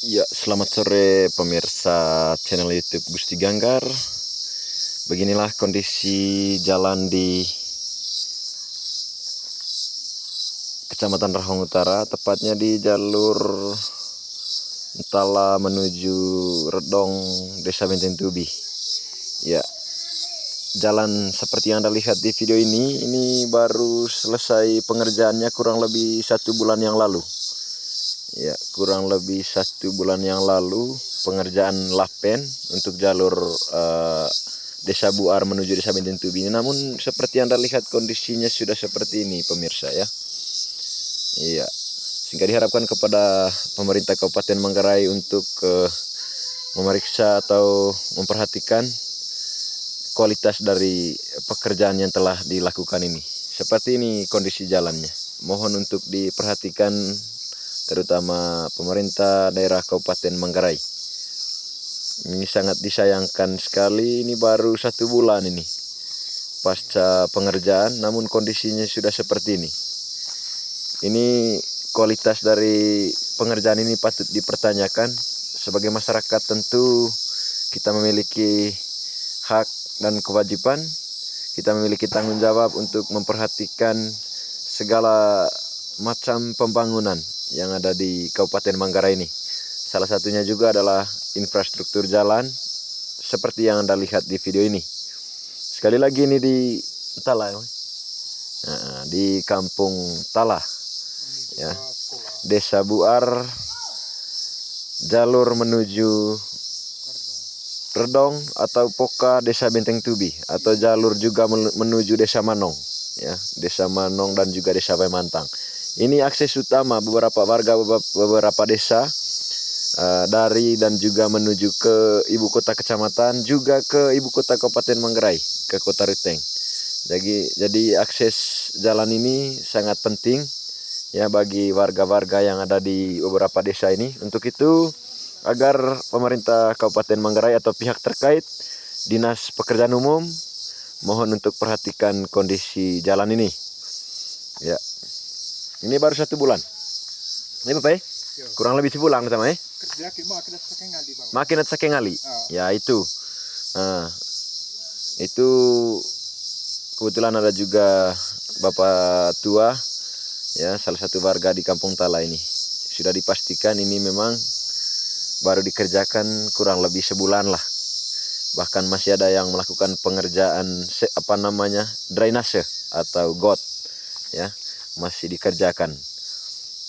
Ya, selamat sore pemirsa channel YouTube Gusti Ganggar. Beginilah kondisi jalan di Kecamatan Rahong Utara, tepatnya di jalur Entala menuju Redong, Desa Benteng Tubi. Ya, jalan seperti yang Anda lihat di video ini baru selesai pengerjaannya kurang lebih 1 bulan yang lalu. Ya, kurang lebih 1 bulan yang lalu pengerjaan lapen untuk jalur Desa Buar menuju Desa Benteng Tubi. Namun seperti Anda lihat kondisinya sudah seperti ini pemirsa ya. Iya, sehingga diharapkan kepada pemerintah Kabupaten Manggarai untuk memeriksa atau memperhatikan kualitas dari pekerjaan yang telah dilakukan ini. Seperti ini kondisi jalannya. Mohon untuk diperhatikan terutama pemerintah daerah Kabupaten Manggarai. Ini sangat disayangkan sekali, ini baru 1 bulan ini pasca pengerjaan, namun kondisinya sudah seperti ini. Ini kualitas dari pengerjaan ini patut dipertanyakan. Sebagai masyarakat tentu kita memiliki hak dan kewajiban, kita memiliki tanggung jawab untuk memperhatikan segala macam pembangunan yang ada di Kabupaten Manggarai ini. Salah satunya juga adalah infrastruktur jalan seperti yang Anda lihat di video ini. Sekali lagi ini di Tala, di Kampung Tala ya, Desa Buar, jalur menuju Redong atau Poka Desa Benteng Tubi, atau jalur juga menuju Desa Manong ya, Desa Manong dan juga Desa Baimantang. Ini akses utama beberapa warga beberapa desa dari dan juga menuju ke ibu kota kecamatan, juga ke ibu kota Kabupaten Manggarai, ke Kota Ruteng. Jadi akses jalan ini sangat penting ya bagi warga-warga yang ada di beberapa desa ini. Untuk itu, agar pemerintah Kabupaten Manggarai atau pihak terkait, Dinas Pekerjaan Umum, mohon untuk perhatikan kondisi jalan ini. Ya. Ini baru 1 bulan. Ini Bapak kurang lebih sebulan sama makin saking ngali. Ya itu. Nah, itu kebetulan ada juga Bapak tua ya, salah satu warga di Kampung Tala ini. Sudah dipastikan ini memang baru dikerjakan kurang lebih sebulan lah. Bahkan masih ada yang melakukan pengerjaan drainase atau got ya, masih dikerjakan.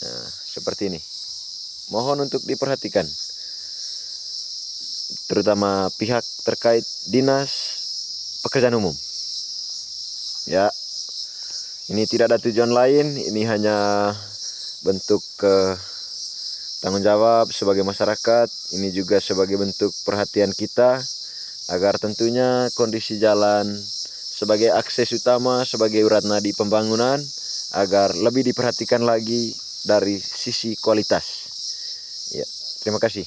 Nah, seperti ini. Mohon untuk diperhatikan, terutama pihak terkait Dinas Pekerjaan Umum. Ya, ini tidak ada tujuan lain, ini hanya bentuk tanggung jawab sebagai masyarakat. Ini juga sebagai bentuk perhatian kita agar tentunya kondisi jalan sebagai akses utama, sebagai urat nadi pembangunan, agar lebih diperhatikan lagi dari sisi kualitas. Ya, terima kasih.